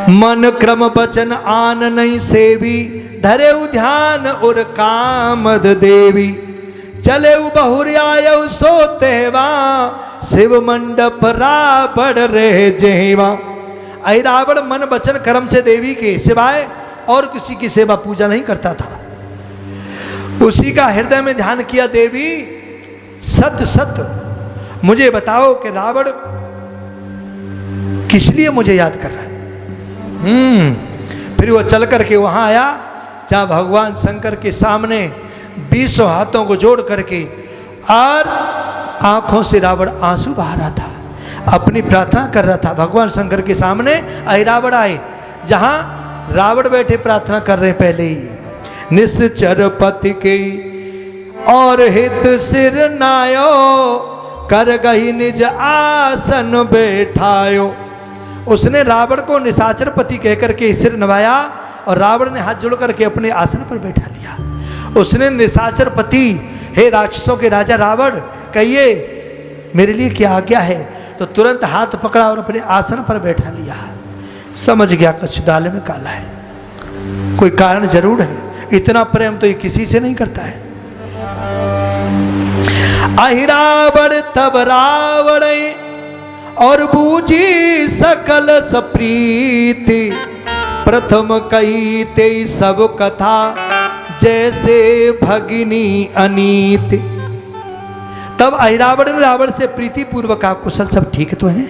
मन क्रम बचन आन नहीं सेवी, धरे ध्यान और कामद देवी। चले बहुर आयु सोतेवा, शिव मंडप रावण रहे जेवा। आई रावण मन वचन कर्म से देवी के सिवाय और किसी की सेवा पूजा नहीं करता था। उसी का हृदय में ध्यान किया। देवी सत्य सत्य मुझे बताओ कि रावण किस लिए मुझे याद कर रहा है। फिर वो चल करके वहां आया जहां भगवान शंकर के सामने 20 हाथों को जोड़ करके और आंखों से रावण आंसू बहा रहा था, अपनी प्रार्थना कर रहा था। भगवान शंकर के सामने रावण आए, जहां रावण बैठे प्रार्थना कर रहे पहले ही। निश्चर पति के और हित सिर नायो, कर गही निज आसन बैठायो। उसने रावण को निशाचर पति कहकर के सिर नवाया और रावण ने हाथ जोड़ करके अपने आसन पर बैठा लिया। उसने निशाचर पति, हे राक्षसों के राजा रावण, कहिए मेरे लिए क्या आज्ञा है। तो तुरंत हाथ पकड़ा और अपने आसन पर बैठा लिया। समझ गया कछु दाल में काला है, कोई कारण जरूर है। इतना प्रेम तो ये किसी से नहीं करता है। अहिरावण तब रावण और बूझी सकल सप्रीति, प्रथम कही ते सब कथा, जैसे भगिनी अनीति। तब अहिरावण ने रावण से प्रीति पूर्वक कहा, कुशल सब ठीक तो है।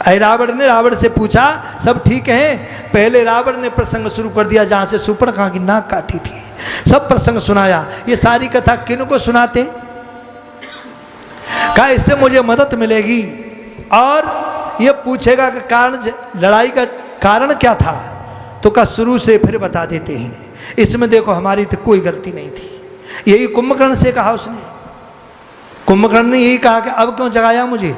अहिरावण ने रावण से पूछा, सब ठीक है। पहले रावण ने प्रसंग शुरू कर दिया जहां से सुपर्णखा की नाक काटी थी, सब प्रसंग सुनाया। ये सारी कथा किन को सुनाते? कहा इससे मुझे मदद मिलेगी और ये पूछेगा कि कारण, लड़ाई का कारण क्या था, तो का शुरू से फिर बता देते हैं। इसमें देखो हमारी तो कोई गलती नहीं थी। यही कुंभकर्ण से कहा उसने। कुंभकर्ण ने यही कहा कि अब क्यों जगाया मुझे।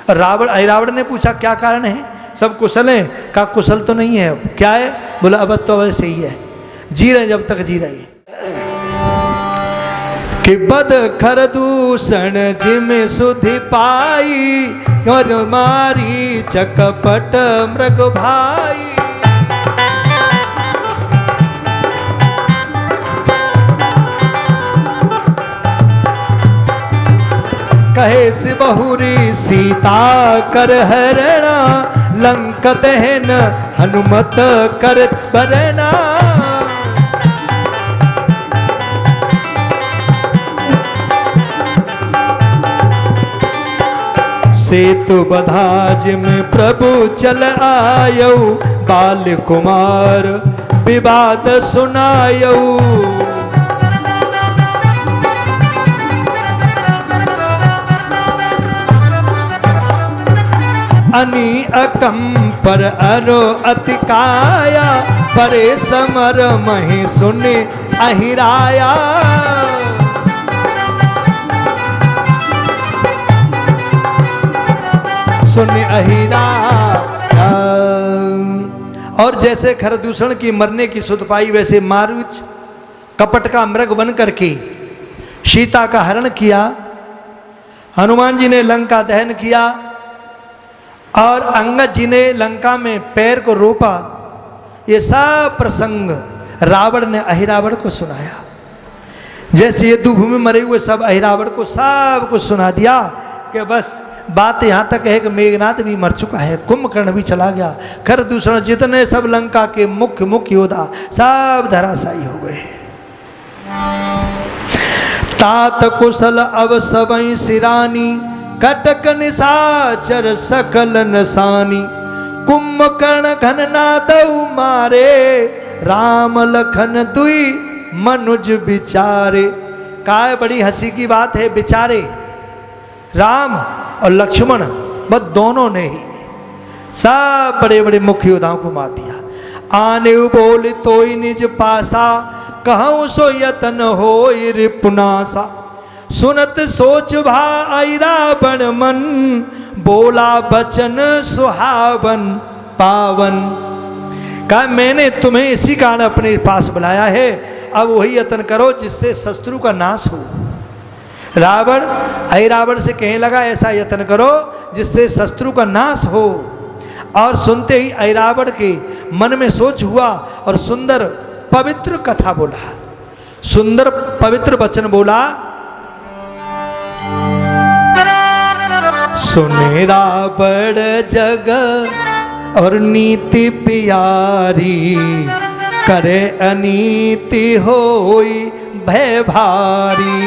अहिरावण ने पूछा क्या कारण है, सब कुशल है? कहा कुशल तो नहीं है। क्या है? बोला अब तो वैसे ही है, जी रहे जब तक जी रहे। कि बद खर दूषण जिम सुधि पाई, और मारी चकपट मृग भाई। कहे से बहुरी सीता कर हरणा, लंक दहन हनुमत कर बरना। सेतु बधाज में प्रभु चल आयौ, बाल कुमार विवाद सुनायौ। अनि अकंपर अरो अतिकाया, परे समर मही सुने अहिराया। सुने अहिराया। और जैसे खरदूषण की मरने की सुध पाई, वैसे मारुच कपट का मृग बन करके सीता का हरण किया। हनुमान जी ने लंका दहन किया और अंगद जी ने लंका में पैर को रोपा। ये सब प्रसंग रावण ने अहिरावण को सुनाया। जैसे ये दुभ में मरे हुए सब अहिरावण को सब कुछ सुना दिया कि बस बात यहाँ तक है कि मेघनाथ भी मर चुका है, कुंभकर्ण भी चला गया, खरदूषण जितने सब लंका के मुख्य योद्धा सब धराशायी हो गए। तात कुशल अब सबई सिरानी, कटक निशाचर सकल नसानी। कुंभकर्ण घन नादऊ मारे, राम लखन दुई मनुज बिचारे। काय बड़ी हंसी की बात है, बिचारे राम और लक्ष्मण बस दोनों ने ही सब बड़े बड़े मुख्य योद्धाओं को मार दिया। आने बोल तोई निज पासा, कहूँ सो यतन होई रिपुनासा। सुनत सोच भाई रावण मन, बोला बचन सुहावन पावन। कहा मैंने तुम्हें इसी कारण अपने पास बुलाया है, अब वही यत्न करो जिससे शत्रु का नाश हो। रावण अहिरावण से कहने लगा ऐसा यत्न करो जिससे शत्रु का नाश हो। और सुनते ही ऐरावण के मन में सोच हुआ और सुंदर पवित्र कथा बोला, सुंदर पवित्र वचन बोला। सुने रावण जग और नीति प्यारी, करे अनीति होई भय भारी।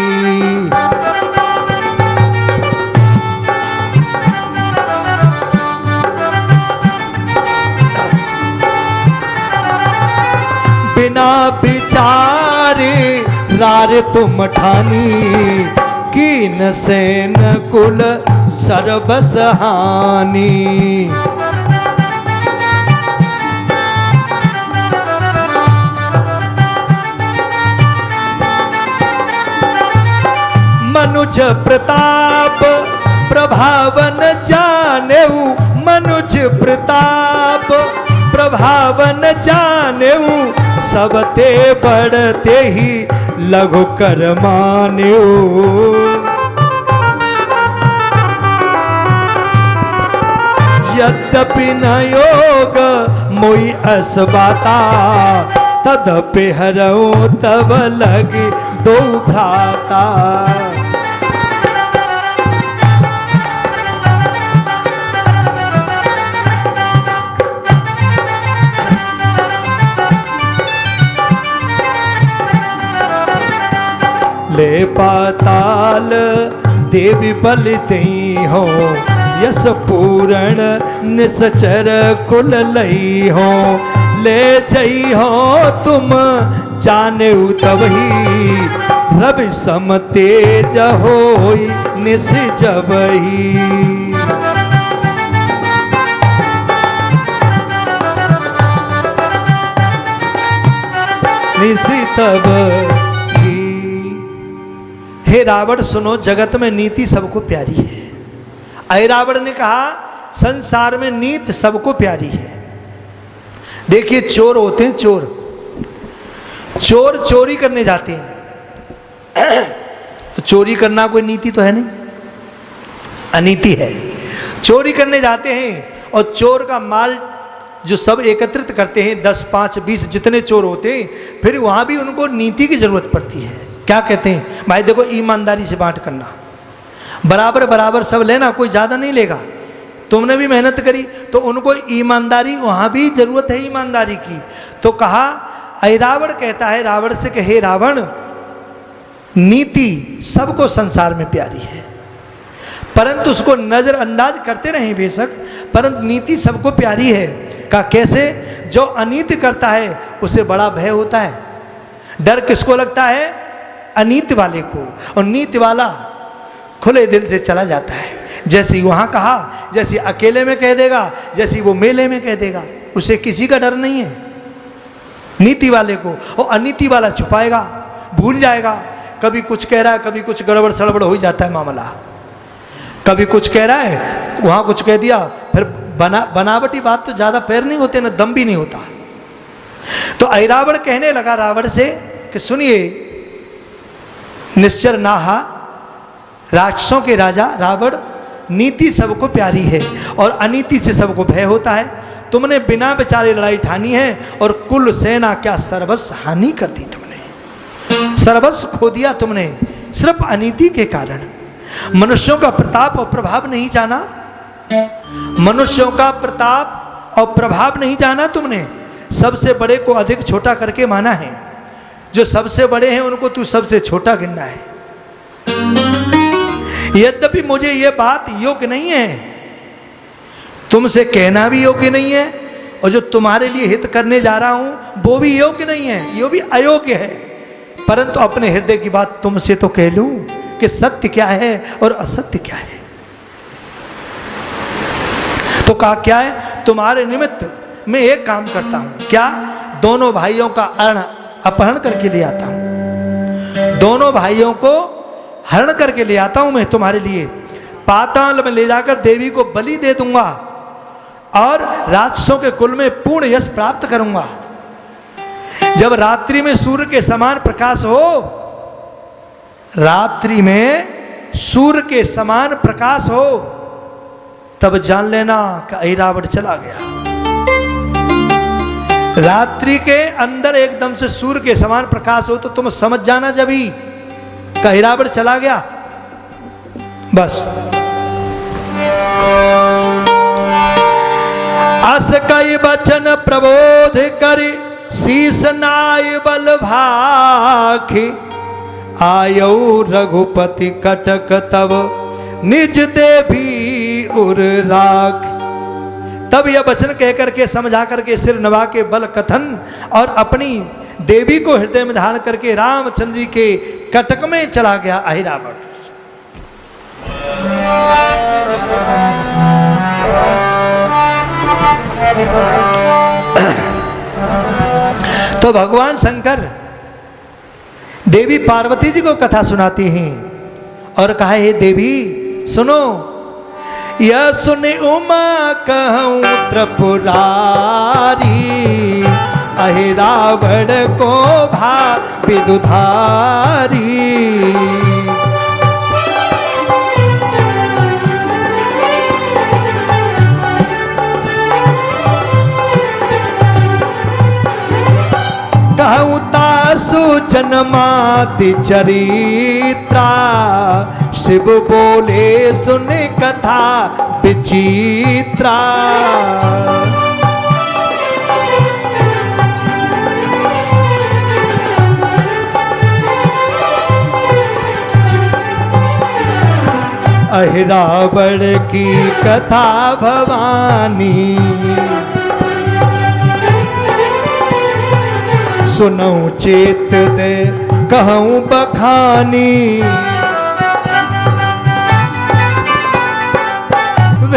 बिना विचारे रार तुम ठानी, कीन सेन कुल सर्वस हानि। मनुज प्रताप प्रभावन जानेऊ, मनुज प्रताप प्रभावन जानेऊ, सबते बढ़ते ही लघु कर मानेऊ। यद्यपि न योग मोई असबाता, तदपि हरऊ तब लगी दो भ्राता। ले पाताल देवी बल दई हो, यस पूरण निसचर कुल लई हो। ले जई हो तुम जाने तबही, रवि सम तेज होई निस जबही। निसी तब हे रावण सुनो, जगत में नीति सबको प्यारी है। ऐरावण ने कहा संसार में नीति सबको प्यारी है। देखिए चोर होते हैं, चोर चोर चोरी करने जाते हैं, तो चोरी करना कोई नीति तो है नहीं, अनीति है। चोरी करने जाते हैं और चोर का माल जो सब एकत्रित करते हैं, 10, 5, 20 जितने चोर होते हैं, फिर वहां भी उनको नीति की जरूरत पड़ती है। क्या कहते हैं भाई देखो, ईमानदारी से बांट करना, बराबर बराबर सब लेना, कोई ज़्यादा नहीं लेगा। तुमने भी मेहनत करी तो उनको ईमानदारी, वहाँ भी जरूरत है ईमानदारी की। तो कहा ऐरावण कहता है रावण से कि हे रावण, नीति सबको संसार में प्यारी है, परंतु उसको नज़रअंदाज करते रहें बेशक, परंतु नीति सबको प्यारी है। कहा कैसे? जो अनीति करता है उसे बड़ा भय होता है। डर किसको लगता है? अनीति वाले को, और नीति वाला खुले दिल से चला जाता है। जैसे वहाँ कहा, जैसे अकेले में कह देगा, जैसे वो मेले में कह देगा, उसे किसी का डर नहीं है नीति वाले को। और अनीति वाला छुपाएगा, भूल जाएगा, कभी कुछ कह रहा है, कभी कुछ गड़बड़ सड़बड़ हो जाता है मामला, कभी कुछ कह रहा है, वहाँ कुछ कह दिया, फिर बनावटी बात तो ज़्यादा पैर नहीं होते ना, दम भी नहीं होता। तो ऐरावण कहने लगा रावण से कि सुनिए, निश्चर नाहा, राक्षसों के राजा रावण, नीति सबको प्यारी है और अनीति से सबको भय होता है। तुमने बिना बेचारे लड़ाई ठानी है और कुल सेना क्या सर्वस्व हानि कर दी तुमने, सर्वस्व खो दिया तुमने सिर्फ अनीति के कारण। मनुष्यों का प्रताप और प्रभाव नहीं जाना, मनुष्यों का प्रताप और प्रभाव नहीं जाना तुमने। सबसे बड़े को अधिक छोटा करके माना है, जो सबसे बड़े हैं उनको तू सबसे छोटा गिनना है। यद्यपि मुझे यह बात योग्य नहीं है, तुमसे कहना भी योग्य नहीं है, और जो तुम्हारे लिए हित करने जा रहा हूं वो भी योग्य नहीं है, ये भी अयोग्य है, परंतु अपने हृदय की बात तुमसे तो कह लूं कि सत्य क्या है और असत्य क्या है। तो कहा क्या है? तुम्हारे निमित्त मैं एक काम करता हूं। क्या? दोनों भाइयों का अपहरण करके ले आता हूं, दोनों भाइयों को हरण करके ले आता हूं मैं तुम्हारे लिए। पाताल में ले जाकर देवी को बलि दे दूंगा और राक्षसों के कुल में पूर्ण यश प्राप्त करूंगा। जब रात्रि में सूर्य के समान प्रकाश हो, रात्रि में सूर्य के समान प्रकाश हो, तब जान लेना कि ऐरावत चला गया। रात्रि के अंदर एकदम से सूर्य के समान प्रकाश हो तो तुम समझ जाना जब ही कि ऐरावत चला गया। बस अस कई वचन प्रबोध कर शीस नाय बल भाखे आयो रघुपति कटक तब निज देवी उर राख। तब यह वचन कह करके समझा करके सिर नवा के बल कथन और अपनी देवी को हृदय में धारण करके रामचंद्र जी के कटक में चला गया ऐरावत। तो भगवान शंकर देवी पार्वती जी को कथा सुनाती हैं और कहा, हे देवी सुनो, यह सुने उमा कहूँ त्रिपुरारी ऐरावत को भा विदुधारी। कहूँ तासु जन्मादि चरित्रा शिव बोले सुन कथा विचित्रा। ऐरावत की कथा भवानी सुनौ चेत दे कहूँ बखानी।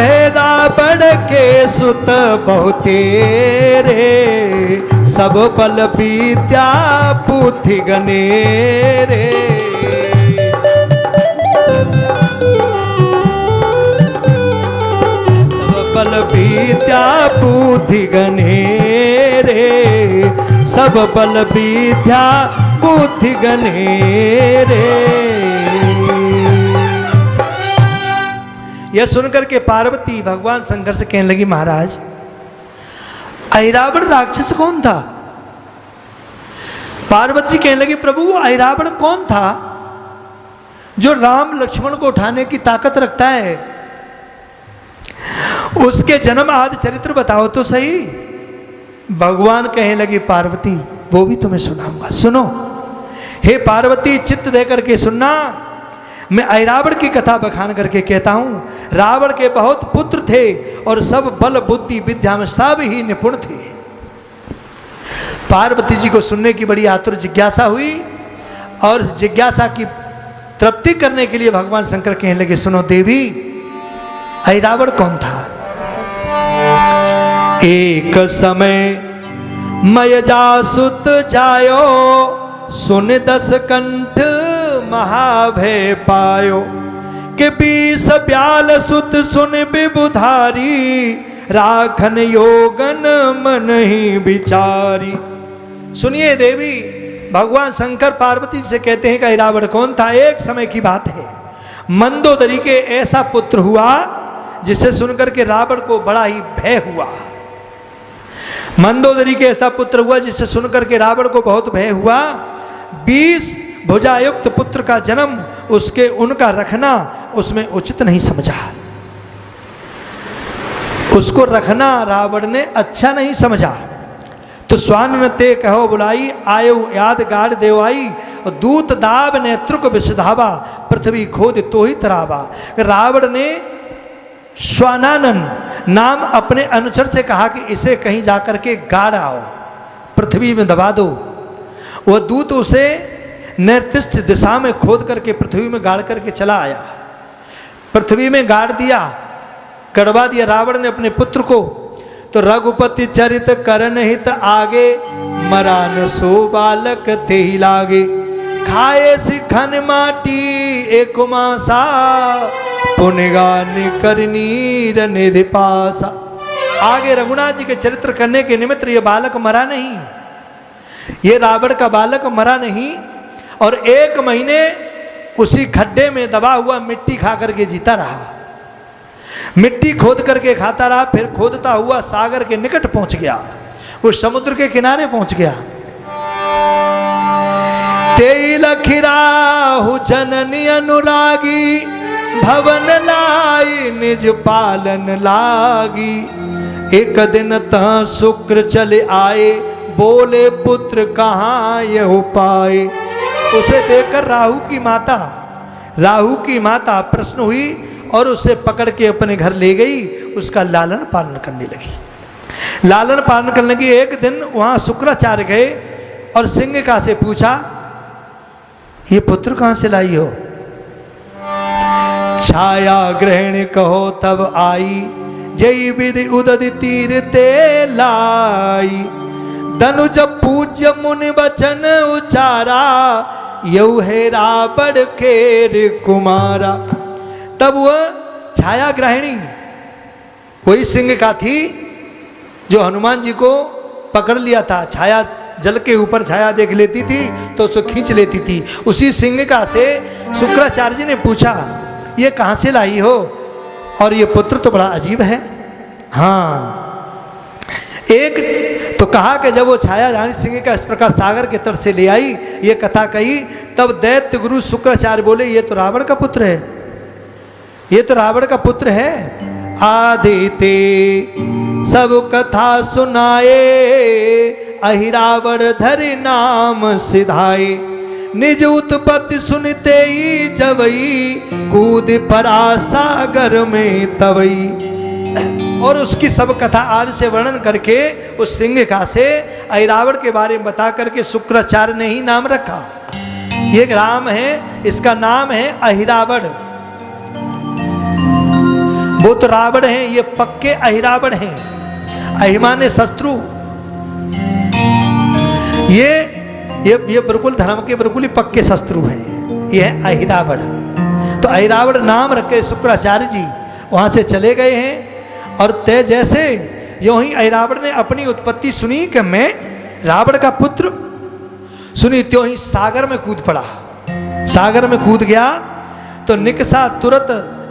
ऐरावत के सुत बहुतेरे सब बल विद्या बुद्धि गनेरे। सब बल विद्या बुद्धि गनेरे सब बल विद्या बुद्धि गनेरे। यह सुनकर के पार्वती भगवान शंकर से कहने लगी, महाराज ऐरावत राक्षस कौन था? पार्वती कहने लगी, प्रभु वो ऐरावत कौन था जो राम लक्ष्मण को उठाने की ताकत रखता है? उसके जन्म आदि चरित्र बताओ तो सही। भगवान कहने लगी, पार्वती वो भी तुम्हें सुनाऊंगा, सुनो। हे पार्वती चित्त देकर के सुनना, मैं ऐरावत की कथा बखान करके कहता हूं। रावण के बहुत पुत्र थे और सब बल बुद्धि विद्या में सब ही निपुण थे। पार्वती जी को सुनने की बड़ी आतुर जिज्ञासा हुई और जिज्ञासा की तृप्ति करने के लिए भगवान शंकर कहने लगे, सुनो देवी ऐरावत कौन था? एक समय मय जासुत जायो सुन दस कंठ महाभय पायो के 20 ब्याल सुत सुन विबुधारी राखन योगन मन ही विचारी। सुनिए देवी, भगवान शंकर पार्वती से कहते हैं कि ऐरावत कौन था। एक समय की बात है, मंदोदरी के ऐसा पुत्र हुआ जिसे सुनकर के रावण को बड़ा ही भय हुआ। मंदोदरी के ऐसा पुत्र हुआ जिसे सुनकर के रावण को बहुत भय हुआ। 20 भुजायुक्त पुत्र का जन्म उसके उनका रखना उसमें उचित नहीं समझा। उसको रखना रावण ने अच्छा नहीं समझा। तो स्वान ते कहो बुलाई आयो याद गाड़ देवाई दूत दाब ने त्रुक विषधावा पृथ्वी खोद तो ही तरावा। रावण ने स्वानानन नाम अपने अनुचर से कहा कि इसे कहीं जाकर के गाड़ आओ, पृथ्वी में दबा दो। वह दूत उसे नैर्तिस्थ दिशा में खोद करके पृथ्वी में गाड़ करके चला आया। पृथ्वी में गाड़ दिया, गड़वा दिया रावण ने अपने पुत्र को। तो रघुपति चरित करन हित आगे मरान सो बालक ते ही लागे। खाए सिखन माटी एक मासा पुनगान करनीर निधि पासा। आगे रघुनाथ जी के चरित्र करने के निमित्त ये बालक मरा नहीं, ये रावण का बालक मरा नहीं और 1 महीने उसी खड्डे में दबा हुआ मिट्टी खा करके जीता रहा। मिट्टी खोद करके खाता रहा, फिर खोदता हुआ सागर के निकट पहुंच गया, वो समुद्र के किनारे पहुंच गया। तेल खिराहु जननी अनुरागी, भवन लाई निज पालन लागी। एक दिन तह शुक्र चले आए, बोले पुत्र कहाँ यह पाए। उसे देखकर राहु की माता प्रश्न हुई और उसे पकड़ के अपने घर ले गई, उसका लालन पालन करने लगी। लालन पालन करने लगी। एक दिन वहां शुक्राचार्य गए और सिंहिका से पूछा, ये पुत्र कहां से लाई हो? छाया ग्रहण कहो तब आई, जय विधि उदधि तीर ते लाई। धनुज पूज्य मुनि वचन उचारा, यऊ है रावण केर कुमारा। तब वह छाया ग्रहिणी वही सिंहिका थी जो हनुमान जी को पकड़ लिया था। छाया जल के ऊपर छाया देख लेती थी तो उसको खींच लेती थी। उसी सिंहिका से शुक्राचार्य जी ने पूछा, ये कहाँ से लाई हो? और ये पुत्र तो बड़ा अजीब है। हाँ, एक तो कहा कि जब वो छाया रानी सिंहिका इस प्रकार सागर के तट से ले आई, ये कथा कही, तब दैत्य गुरु शुक्राचार्य बोले, ये तो रावण का पुत्र है, ये तो रावण का पुत्र है। आदिते सब कथा सुनाए, अहिरावण धरि नाम सिधाए। निज उत्पत्ति सुनते ही जवई, कूद परा सागर में तवई। और उसकी सब कथा आज से वर्णन करके उस सिंहिका से अहिरावण के बारे में बता करके शुक्राचार्य ने ही नाम रखा। ये राम है, इसका नाम है अहिरावण। वो तो रावण है, ये पक्के अहिरावण हैं। अहिमाने शत्रु, ये बिल्कुल धर्म के बिल्कुल ही पक्के शत्रु हैं। ये है अहिरावण। तो अहिरावण नाम रखे शुक्राचार्य जी वहां से चले गए हैं। और ते जैसे यूं ही अहिरावण ने अपनी उत्पत्ति सुनी कि मैं रावण का पुत्र, सुनी त्यों ही सागर में कूद पड़ा। सागर में कूद गया तो निकसा तुरत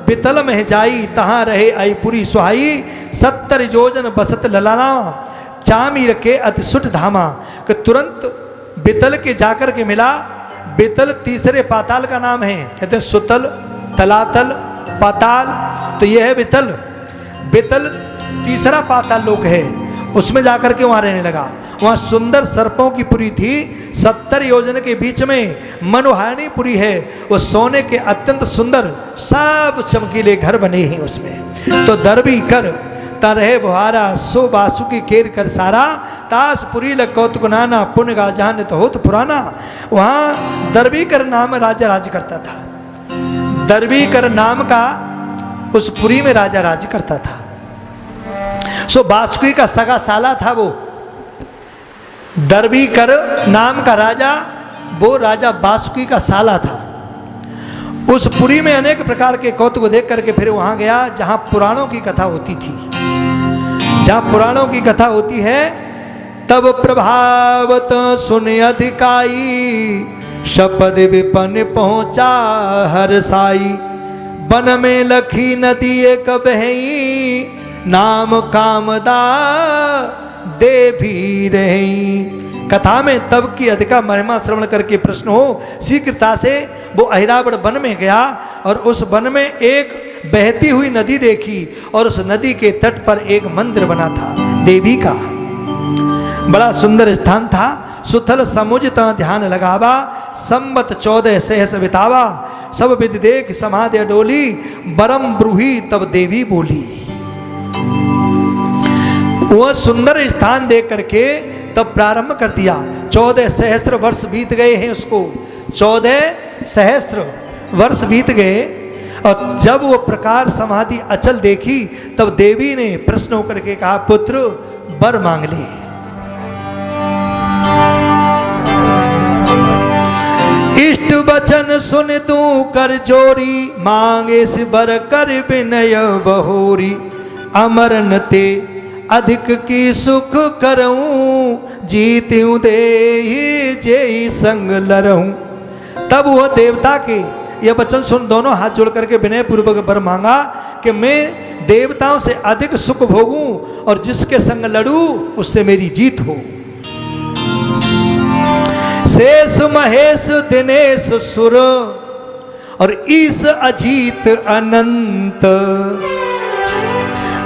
बितल में जाई, तहां रहे अयपुरी सुहाई। 70 योजन बसत ललाना, चामीर के अति सुट धामा। कि तुरंत बितल के जाकर के मिला। बितल तीसरे पाताल का नाम है, कहते हैं सुतल, तलातल, पाताल। तो यह है बितल। बितल तीसरा पाताल लोक है, उसमें जाकर के वहां रहने लगा। वहां सुंदर सर्पों की पुरी थी। 70 योजन के बीच में मनोहारिणी पुरी है। वो सोने के अत्यंत सुंदर सब चमकीले घर बने हैं उसमें। तो दरबी कर तरह बुहारा, सो बासुकी केर कर सारा। तास पुरी ल कौतुक नाना, पुण्य गा जहान तो होत पुराना। वहां दरबी कर नाम राजा राज करता था। दरबी कर नाम का उस पुरी में राजा राज करता था। सो बासुकी का सगा साला था वो। दरबी कर नाम का राजा, वो राजा बासुकी का साला था। उस पुरी में अनेक प्रकार के कौतुक देख करके फिर वहां गया जहां पुराणों की कथा होती थी। जहां पुराणों की कथा होती है, तब प्रभावत सुन अधिकाई, शपथ विपन पहुंचा हर साई। वन में लखी नदी एक बहई, नाम कामदा देवी रही। कथा में तब की अधिका महिमा श्रवण करके प्रश्न हो, शीघ्रता से वो अहिरावण वन में गया और उस वन में एक बहती हुई नदी देखी और उस नदी के तट पर एक मंदिर बना था देवी का। बड़ा सुंदर स्थान था। सुथल समुझता ध्यान लगावा, संबत 14 सहस बितावा। सब विधि देख समाधि डोली, बरम ब्रूही तब देवी बोली। वह सुंदर स्थान देख करके तब प्रारंभ कर दिया। 14 सहस्त्र वर्ष बीत गए हैं उसको। 14 सहस्त्र वर्ष बीत गए और जब वो प्रकार समाधि अचल देखी तब देवी ने प्रश्न होकर के कहा, पुत्र वर मांग ले। इष्ट वचन सुन तू कर जोरी, मांगे से बर कर विनय बहोरी। अमरन ते अधिक की सुख करऊं, जीत्यू दे जे संग लरऊं। तब वह देवता के यह वचन सुन दोनों हाथ जोड़ करके विनय पूर्वक वर मांगा कि मैं देवताओं से अधिक सुख भोगूं और जिसके संग लड़ूं उससे मेरी जीत हो। शेष महेश दिनेश सुर और ईश अजीत अनंत,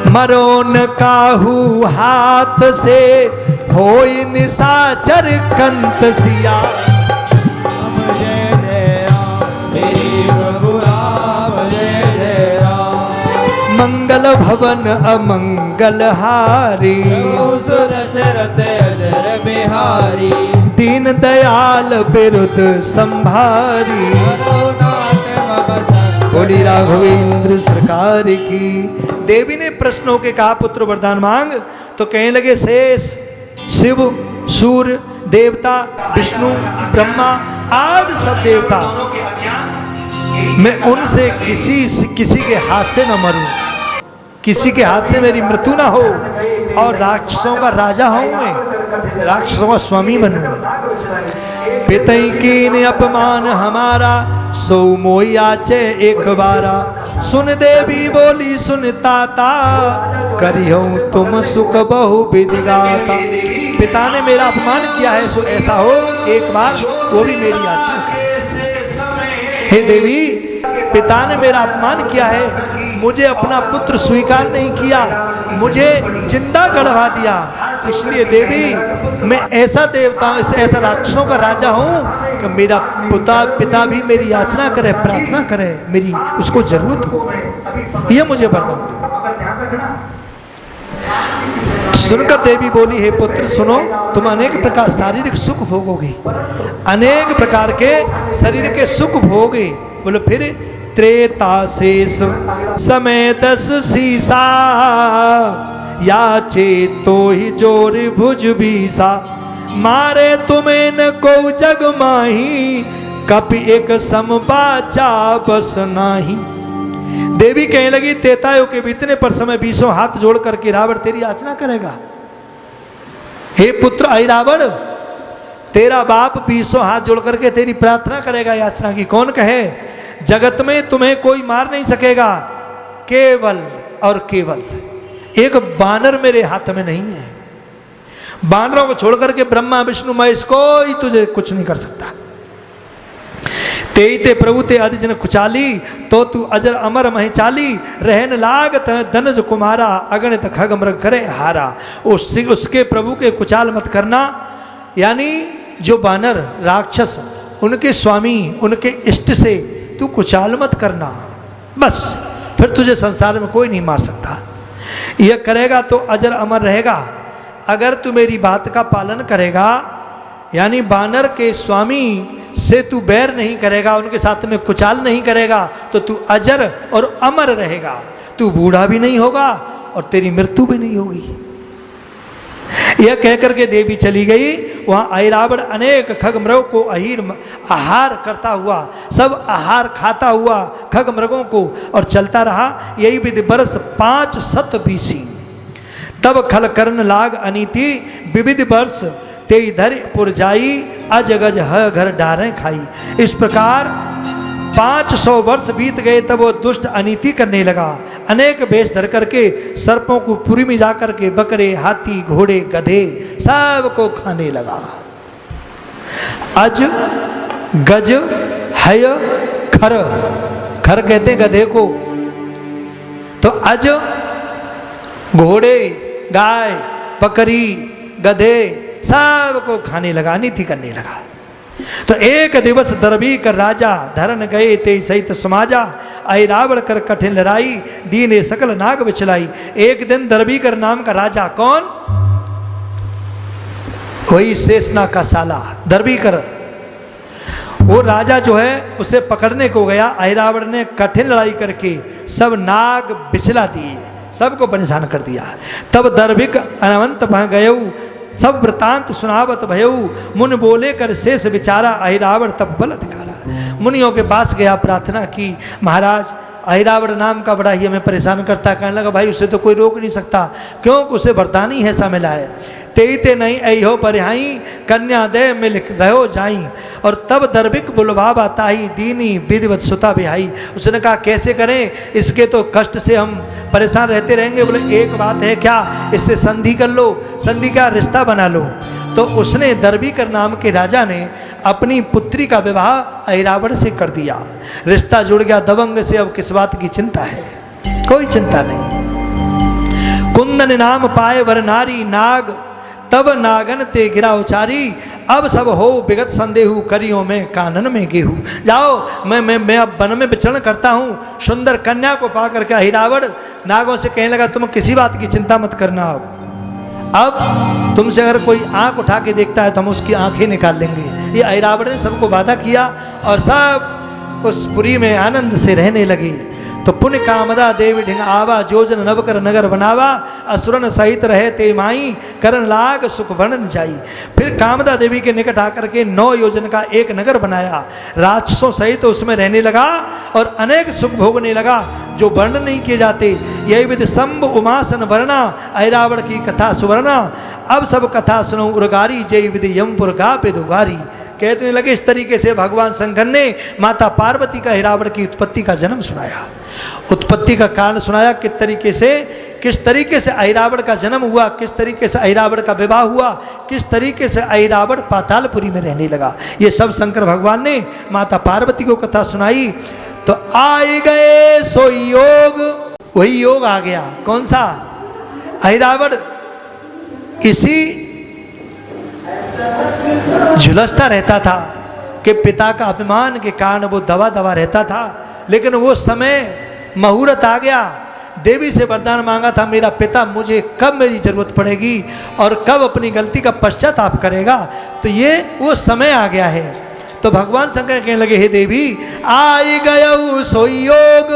मरोन काहू हाथ से होई निशाचर कंत सिया। जय जय राम मेरे प्रभु राम, जय जय राम। मंगल भवन अमंगल हारी, दशरथ अजर बिहारी। दीन दयाल बिरुद संभारी, बोली राघवेंद्र सरकार की। देवी ने प्रश्नों के कहा पुत्र वरदान मांग, तो कहने लगे शेष, शिव, सूर्य देवता, विष्णु, ब्रह्मा आदि सब देवता, मैं उनसे किसी के हाथ से न मरूं, किसी के हाथ से मेरी मृत्यु ना हो, और राक्षसों का राजा हूं मैं, राक्षसों का स्वामी बनूं। पितई कीन अपमान हमारा, सो मोई आचे एक बारा। सुन देवी बोली सुन ताता, करियो तुम सुख बहु विधि गाता। पिता ने मेरा अपमान किया है, सो ऐसा हो एक बार वो भी मेरी याचना करे। हे देवी, पिता ने मेरा अपमान किया है, मुझे अपना पुत्र स्वीकार नहीं किया, मुझे जिंदा गड़वा दिया, इसलिए देवी मैं ऐसा देवता हूं, ऐसा राक्षसों का राजा हूं कि मेरा पिता भी मेरी याचना करे, प्रार्थना करे, मेरी उसको जरूरत हो, यह मुझे वरदान दो। सुनकर देवी बोली, हे पुत्र सुनो, तुम अनेक प्रकार शारीरिक सुख भोगोगे, अनेक प्रकार के शरीर के सुख भोगे। बोलो फिर, त्रेता शेष समय 10 सीसा, याचे तो ही जोर भुज बीसा। मारे तुम्हें न को जग माही, कपि एक समबाचा बस नाही। देवी कहने लगी, तेतायों के बीतने पर समय 20 हाथ जोड़ करके रावण तेरी याचना करेगा। हे पुत्र ऐरावण, तेरा बाप 20 हाथ जोड़ करके तेरी प्रार्थना करेगा याचना की। कौन कहे, जगत में तुम्हें कोई मार नहीं सकेगा, केवल और केवल एक बानर मेरे हाथ में नहीं है। बानरों को छोड़ करके ब्रह्मा विष्णु महेश कोई तुझे कुछ नहीं कर सकता। तेई ते प्रभु ते अधिजन कुचाली, तो तू अजर अमर मही चाली। रहन लागत धनज कुमारा, अगणित खग मृग करे हारा। उसके प्रभु के कुचाल मत करना, यानी जो बानर राक्षस उनके स्वामी उनके इष्ट से तू कुचाल मत करना, बस फिर तुझे संसार में कोई नहीं मार सकता। यह करेगा तो अजर अमर रहेगा। अगर तू मेरी बात का पालन करेगा, यानी बानर के स्वामी से तू बैर नहीं करेगा, उनके साथ में कुचाल नहीं करेगा, तो तू अजर और अमर रहेगा। तू बूढ़ा भी नहीं होगा और तेरी मृत्यु भी नहीं होगी। यह कहकर के देवी चली गई। वहां ऐरावण अनेक खग मृग को आहार करता हुआ, सब आहार खाता हुआ खग मृगों को, और चलता रहा। यही विधि बरस 500 बीसी। तब खल कर्ण लाग अनीति, विविध वर्ष ते धर पुर जाई। अज गज ह घर डारें खाई। इस प्रकार 500 वर्ष बीत गए। तब वो दुष्ट अनीति करने लगा। अनेक वेश धर करके सर्पों को पुरी में जाकर के बकरे, हाथी, घोड़े, गधे सब को खाने लगा। अज गज हय खर, खर कहते गधे को, तो अज घोड़े, गाय, बकरी, गधे सब को खाने लगा, नीति करने लगा। तो एक दिवस दरबी कर राजा धरन गए ते सहित समाजा। ऐरावण कर कठिन लड़ाई, दीने सकल नाग बिचलाई। एक दिन दरबी कर नाम का राजा, कौन? वही शेषनाग का साला दरबी कर, वो राजा जो है उसे पकड़ने को गया। ऐरावण ने कठिन लड़ाई करके सब नाग बिचला दिए, सबको परेशान कर दिया। तब दरभिक अनवंत भय गयऊ, सब वृतांत सुनावत भयऊ। मुन बोले कर शेष विचारा, ऐरावण तब बल अधिकारा। मुनियों के पास गया, प्रार्थना की, महाराज ऐरावण नाम का बड़ा ही हमें परेशान करता। कहने लगा, भाई उसे तो कोई रोक नहीं सकता, क्योंकि उसे वरदान ही ऐसा मिला है। तेईते नहीं ऐहो परिहाई, कन्या दे मिल रहो जाई। और तब दर्भिक बुलवावा ताही, दीनी विधिवत सुता बिहाई। उसने कहा कैसे करें, इसके तो कष्ट से हम परेशान रहते रहेंगे। बोले एक बात है क्या, इससे संधि कर लो, संधि का रिश्ता बना लो। तो उसने दर्भिकर नाम के राजा ने अपनी पुत्री का विवाह ऐरावण से कर दिया। रिश्ता जुड़ गया दबंग से। अब किस बात की चिंता है, कोई चिंता नहीं। कुंदन नाम पाए वर नारी, नाग तब नागन ते गिरा उचारी। अब सब हो विगत संदेहु, करियो में कानन में गेहूं। जाओ, मैं अब वन में विचरण करता हूँ। सुंदर कन्या को पा करके ऐरावण नागों से कहने लगा तुम किसी बात की चिंता मत करना। अब तुमसे अगर कोई आंख उठा के देखता है तो हम उसकी आंखें निकाल लेंगे। ये ऐरावण ने सबको वादा किया और सब उस पुरी में आनंद से रहने लगे। तो पुण्य कामदा देवी ढिंग आवा, जोजन नवकर नगर बनावा। असुरन सहित रहे ते माई, करण लाग सुख वर्णन जाई। फिर कामदा देवी के निकट आकर के 9 योजन का एक नगर बनाया। राक्षसों सहित उसमें रहने लगा और अनेक सुख भोगने लगा जो वर्णन नहीं किए जाते। यही विधि शंभ उमासन वर्णा, ऐरावण की कथा सुवर्णा। अब सब कथा सुनो उर्गारी, जय विधि यमपुर गा पे दुबारी। कहने लगे इस तरीके से भगवान शंकर ने माता पार्वती का ऐरावण की उत्पत्ति का जन्म सुनाया, उत्पत्ति का कारण सुनाया। किस तरीके से ऐरावण का जन्म हुआ, किस तरीके से ऐरावण का विवाह हुआ, किस तरीके से ऐरावण पातालपुरी में रहने लगा। ये सब शंकर भगवान ने माता पार्वती को कथा सुनाई। तो आए गए सो योग, वही योग आ गया। कौन सा? ऐरावण इसी झुलसता रहता था कि पिता का अभिमान के कारण वो दवा रहता था। लेकिन वो समय मुहूर्त आ गया, देवी से वरदान मांगा था मेरा पिता मुझे कब मेरी जरूरत पड़ेगी और कब अपनी गलती का पश्चाताप करेगा। तो ये वो समय आ गया है। तो भगवान शंकर कहने लगे हे देवी आई गयो सो योग,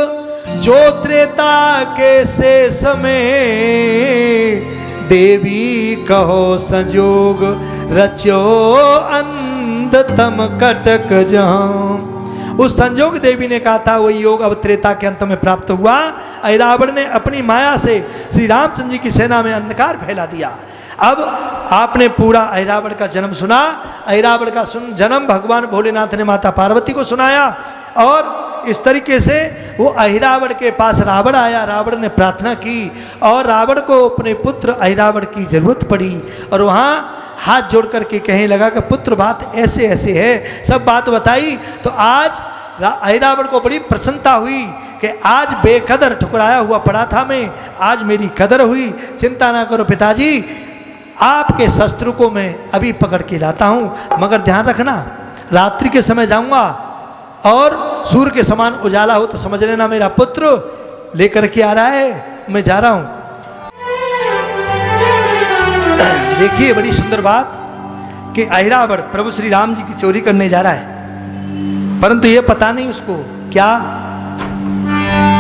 जो त्रेता के से समय देवी कहो संजोग, रचो अंधतम कटक जाम। उस संजोग देवी ने कहा था वही योग अब त्रेता के अंत में प्राप्त हुआ। ऐरावण ने अपनी माया से श्री रामचंद्र जी की सेना में अंधकार फैला दिया। अब आपने पूरा ऐरावण का जन्म सुना। ऐरावण का जन्म भगवान भोलेनाथ ने माता पार्वती को सुनाया और इस तरीके से वो ऐरावण के पास रावण आया। रावण ने प्रार्थना की और रावण को अपने पुत्र ऐरावण की जरूरत पड़ी और वहाँ हाथ जोड़ करके कहने लगा कि पुत्र बात ऐसे ऐसे है, सब बात बताई। तो आज ऐरावण को बड़ी प्रसन्नता हुई कि आज बेकदर ठुकराया हुआ पड़ा था मैं, आज मेरी कदर हुई। चिंता ना करो पिताजी, आपके शस्त्र को मैं अभी पकड़ के लाता हूँ, मगर ध्यान रखना रात्रि के समय जाऊँगा और सूर्य के समान उजाला हो तो समझ लेना मेरा पुत्र लेकर के आ रहा है, मैं जा रहा हूँ। देखिए बड़ी सुंदर बात कि ऐरावण प्रभु श्री राम जी की चोरी करने जा रहा है, परंतु ये पता नहीं उसको क्या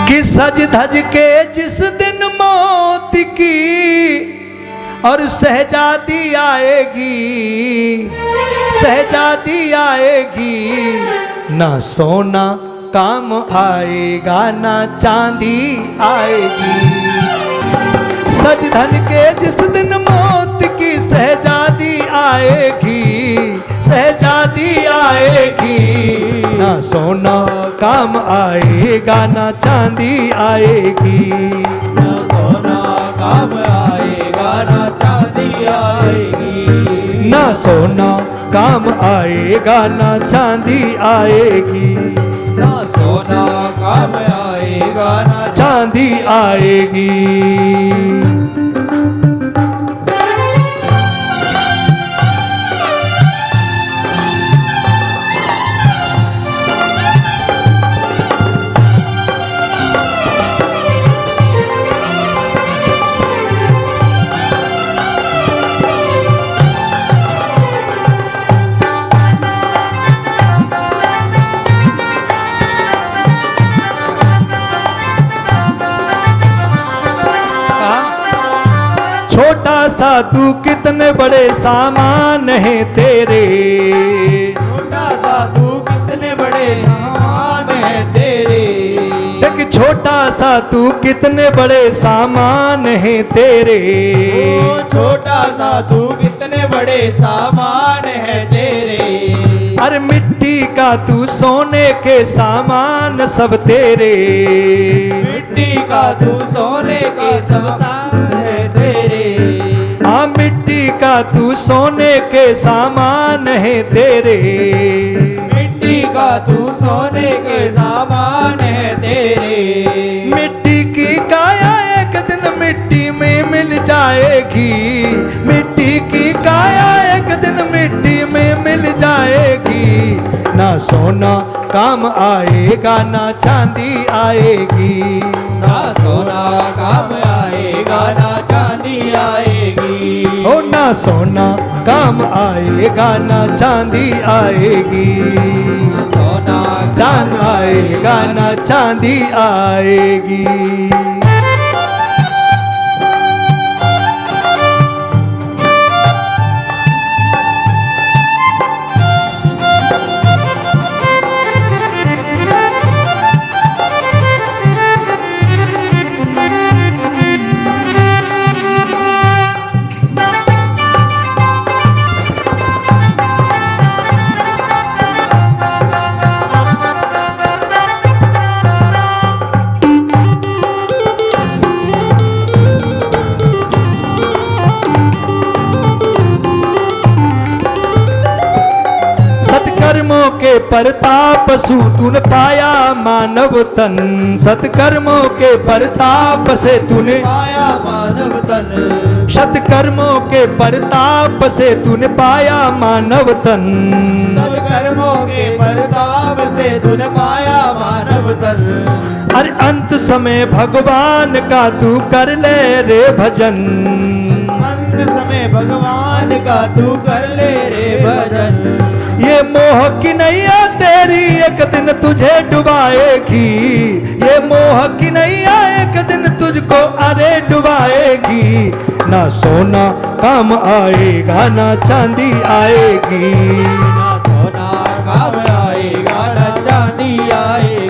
कि सज धज के जिस दिन मौत की और शहजादी आएगी, शहजादी आएगी, ना सोना काम आएगा ना चांदी आएगी। सज धन के जिस दिन मौत की शहजादी आएगी, शहजादी आएगी, ना सोना काम आएगा ना चांदी आएगी, ना सोना काम आएगा ना चांदी आएगी, ना सोना काम आएगा ना चांदी आएगी, ना सोना काम आएगा ना चांदी आएगी। साधु कितने बड़े सामान है तेरे, छोटा साधु कितने बड़े सामान है तेरे, एक छोटा सा तू कितने बड़े सामान है तेरे। ओ छोटा सा तू कितने बड़े सामान है तेरे। अरे मिट्टी का तू सोने के सामान सब तेरे। मिट्टी का तू सोने के सामान है तेरे। हाँ मिट्टी का तू सोने के सामान है तेरे। मिट्टी का तू सोने के सामान है तेरे। मिट्टी की काया एक दिन मिट्टी में मिल जाएगी। मिट्टी की काया एक दिन मिट्टी में मिल जाएगी। ना सोना काम आएगा ना चांदी आएगी। ना सोना काम आएगा ना चांदी आएगी। हो ना सोना काम आएगा ना चांदी आएगी। सोना चांद आएगा ना चांदी आएगी। सत्कर्मों के परताप सु तूने पाया मानव तन। सत्कर्मों के परताप से तूने पाया मानव तन। सत्कर्मों के परताप से तूने पाया मानव तन। सत्कर्मों के परताप से तूने पाया मानव तन। अरे अंत समय भगवान का तू कर ले रे भजन। अंत समय भगवान का तू कर ले रे भजन। ये मोह की नैया तेरी एक दिन तुझे डुबाएगी। ये मोह की नैया एक दिन तुझको अरे डुबाएगी। ना सोना काम आएगा ना चांदी आएगी। ना सोना काम आएगा ना चांदी आएगी।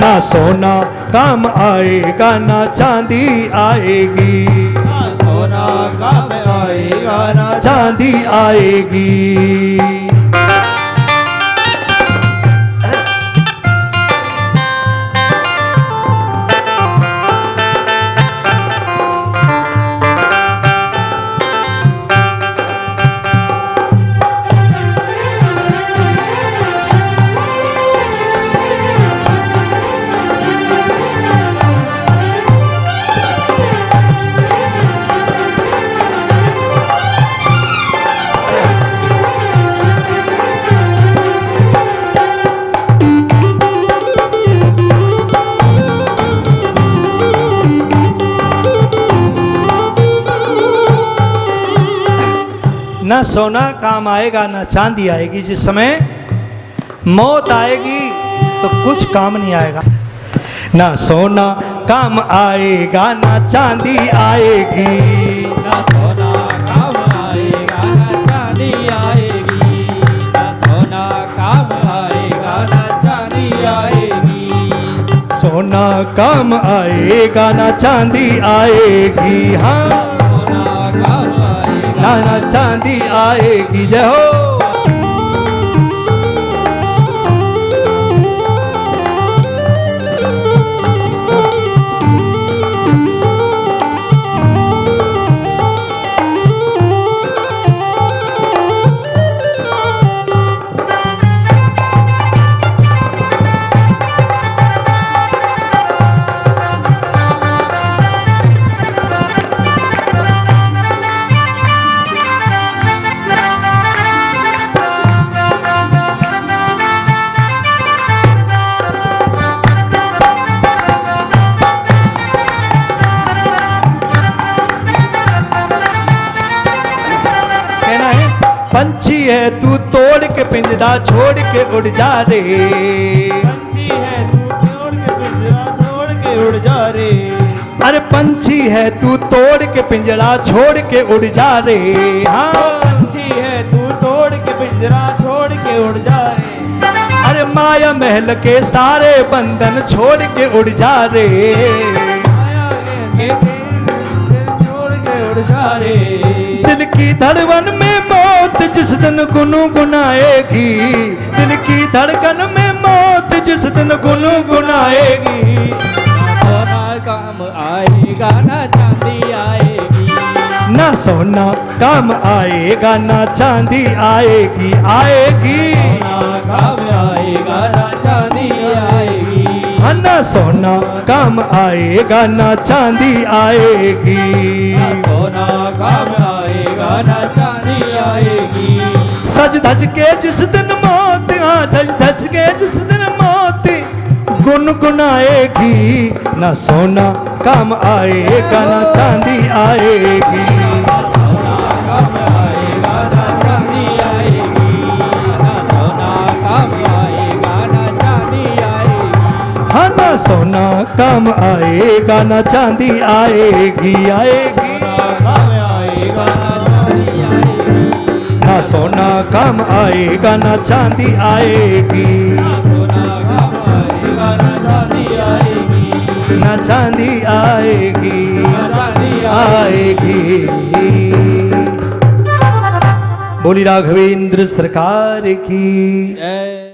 ना सोना काम आएगा ना चांदी आएगी। ना सोना काम आएगा ना चांदी आएगी। ना सोना काम आएगा ना चांदी आएगी। जिस समय मौत आएगी तो कुछ काम नहीं आएगा। ना सोना काम आएगा ना चांदी आएगी। ना सोना काम आएगा ना चांदी आएगी। ना सोना काम आएगा ना चांदी आएगी। सोना काम आएगा ना चांदी आएगी। हाँ सोना काम आएगा ना चांदी आएगी। जय हो। पंछी है तू तोड़ के पिंजरा छोड़ के उड़ जा रे। पंछी है तू तोड़ के पिंजरा छोड़ के उड़ जा रे। अरे पंछी है तू तोड़ के पिंजरा छोड़ के उड़ जा रे। हाँ पंछी है तू तोड़ के पिंजरा छोड़ के उड़ जा रे। अरे माया महल के सारे बंधन छोड़ के उड़ जा रे। माया के छोड़ के उड़ जा रे। दिल की धड़कन में मौत जिस दिन गुनगुनाएगी, दिल की धड़कन में मौत जिस दिन गुनगुनाएगी। सोना काम आएगा ना चांदी आएगी, ना सोना काम आएगा ना चांदी आएगी, आएगी। सोना काम आएगा ना चांदी आएगी, हाँ, ना सोना काम आएगा ना चांदी आएगी। ना सोना काम आएगा ना चांदी आएगी। सज धज के जिस दिन मौत, हाँ सज धज के जिस दिन मौत गुनगुनाएगी, ना सोना काम आएगा ना चांदी आएगी। सोना काम आएगा ना चांदी आएगी, ना सोना काम आएगा ना चांदी आएगी। हाँ, ना सोना काम आएगा ना चांदी आएगी, आएगी। सोना काम आएगा ना चांदी आएगी, ना सोना काम आएगा ना चांदी आएगी, ना चांदी आएगी, ना चांदी ना चांदी आएगी। बोली राघवेंद्र सरकार की जय।